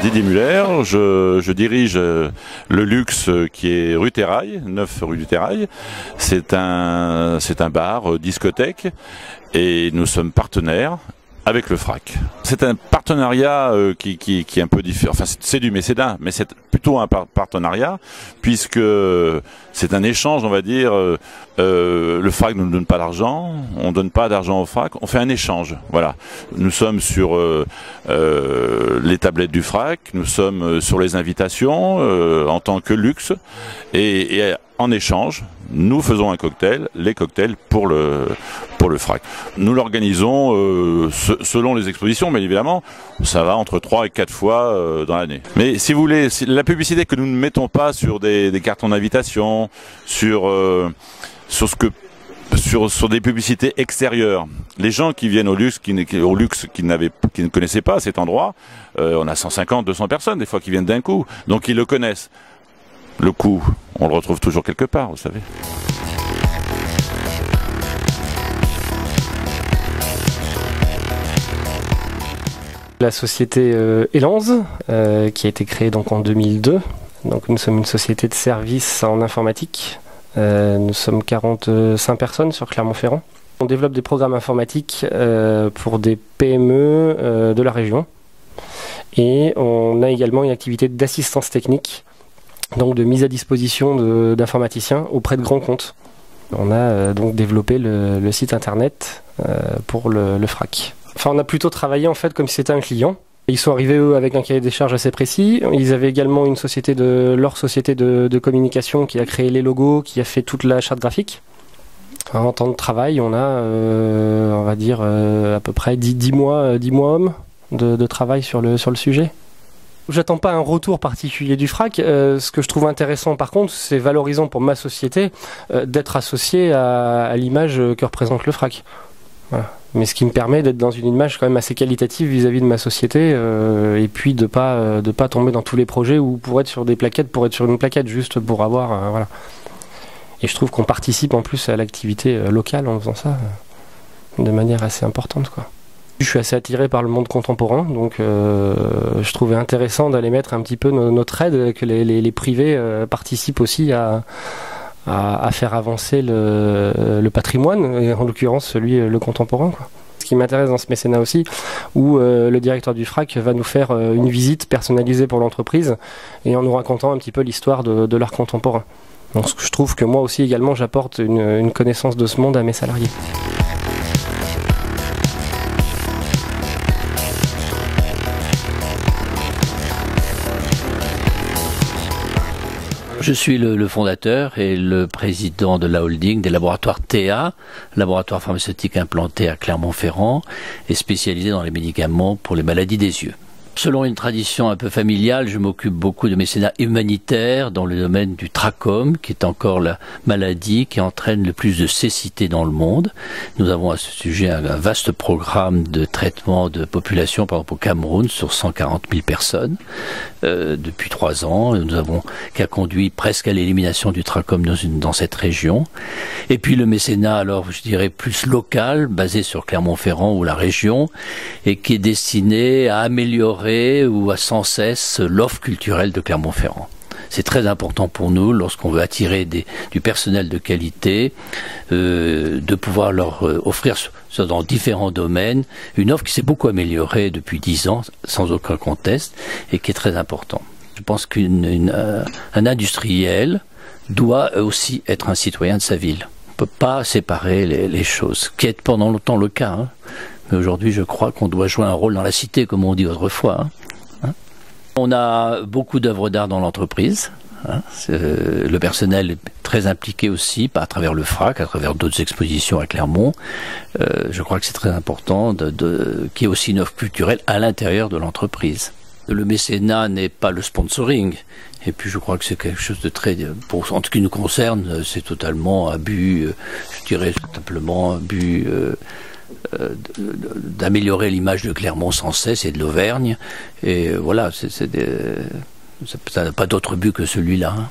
Didier Muller, je dirige le luxe qui est rue Terrail, 9 rue du Terrail. C'est un bar, discothèque, et nous sommes partenaires avec le FRAC. C'est un partenariat qui est un peu différent. Enfin, c'est du mécénat, mais c'est plutôt un partenariat, puisque c'est un échange, on va dire. Le FRAC ne nous donne pas d'argent, on ne donne pas d'argent au FRAC, on fait un échange. Voilà. Nous sommes sur les tablettes du FRAC, nous sommes sur les invitations en tant que luxe, et en échange, nous faisons un cocktail, les cocktails pour le FRAC. Nous l'organisons selon les expositions, mais évidemment, ça va entre 3 et 4 fois dans l'année. Mais si vous voulez, la publicité que nous ne mettons pas sur des cartons d'invitation, sur des publicités extérieures. Les gens qui viennent au luxe, qui ne connaissaient pas cet endroit, on a 150, 200 personnes des fois qui viennent d'un coup, donc ils le connaissent. Le coût, on le retrouve toujours quelque part, vous savez. La société Elanz, qui a été créée donc en 2002. Donc nous sommes une société de services en informatique. Nous sommes 45 personnes sur Clermont-Ferrand. On développe des programmes informatiques pour des PME de la région. Et on a également une activité d'assistance technique, donc de mise à disposition d'informaticiens auprès de grands comptes. On a donc développé le site internet pour le FRAC. Enfin, on a plutôt travaillé en fait comme si c'était un client. Ils sont arrivés eux avec un cahier des charges assez précis. Ils avaient également leur société de communication qui a créé les logos, qui a fait toute la charte graphique. En temps de travail, on a, on va dire, à peu près 10 mois hommes de travail sur le sujet. J'attends pas un retour particulier du FRAC. Ce que je trouve intéressant par contre, c'est valorisant pour ma société d'être associé à l'image que représente le FRAC. Voilà. Mais ce qui me permet d'être dans une image quand même assez qualitative vis-à-vis de ma société et puis de pas tomber dans tous les projets où pour être sur des plaquettes, pour être sur une plaquette juste pour avoir voilà. Et je trouve qu'on participe en plus à l'activité locale en faisant ça de manière assez importante, quoi. Je suis assez attiré par le monde contemporain, donc je trouvais intéressant d'aller mettre un petit peu notre aide, que les privés participent aussi à faire avancer le patrimoine, et en l'occurrence le contemporain, quoi. Ce qui m'intéresse dans ce mécénat aussi, où le directeur du FRAC va nous faire une visite personnalisée pour l'entreprise, et en nous racontant un petit peu l'histoire de l'art contemporain. Donc je trouve que moi aussi également j'apporte une connaissance de ce monde à mes salariés. Je suis le fondateur et le président de la holding des laboratoires Théa, laboratoire pharmaceutique implanté à Clermont-Ferrand et spécialisé dans les médicaments pour les maladies des yeux. Selon une tradition un peu familiale, je m'occupe beaucoup de mécénat humanitaire dans le domaine du trachome, qui est encore la maladie qui entraîne le plus de cécité dans le monde. Nous avons à ce sujet un vaste programme de traitement de population, par exemple au Cameroun, sur 140 000 personnes depuis 3 ans. Qui a conduit presque à l'élimination du trachome dans cette région. Et puis le mécénat, alors je dirais plus local, basé sur Clermont-Ferrand ou la région, et qui est destiné à améliorer ou à sans cesse l'offre culturelle de Clermont-Ferrand. C'est très important pour nous, lorsqu'on veut attirer du personnel de qualité, de pouvoir leur offrir dans différents domaines une offre qui s'est beaucoup améliorée depuis 10 ans, sans aucun conteste, et qui est très important. Je pense qu'un industriel doit aussi être un citoyen de sa ville. On ne peut pas séparer les choses, ce qui est pendant longtemps le cas, hein. Mais aujourd'hui, je crois qu'on doit jouer un rôle dans la cité, comme on dit autrefois. Hein. On a beaucoup d'œuvres d'art dans l'entreprise. Hein. Le personnel est très impliqué aussi, à travers le FRAC, à travers d'autres expositions à Clermont. Je crois que c'est très important qu'il y ait aussi une offre culturelle à l'intérieur de l'entreprise. Le mécénat n'est pas le sponsoring. Et puis je crois que c'est quelque chose de très... en ce qui nous concerne, c'est totalement un but, je dirais simplement un but... d'améliorer l'image de Clermont sans cesse et de l'Auvergne, et voilà, ça n'a pas d'autre but que celui-là, hein.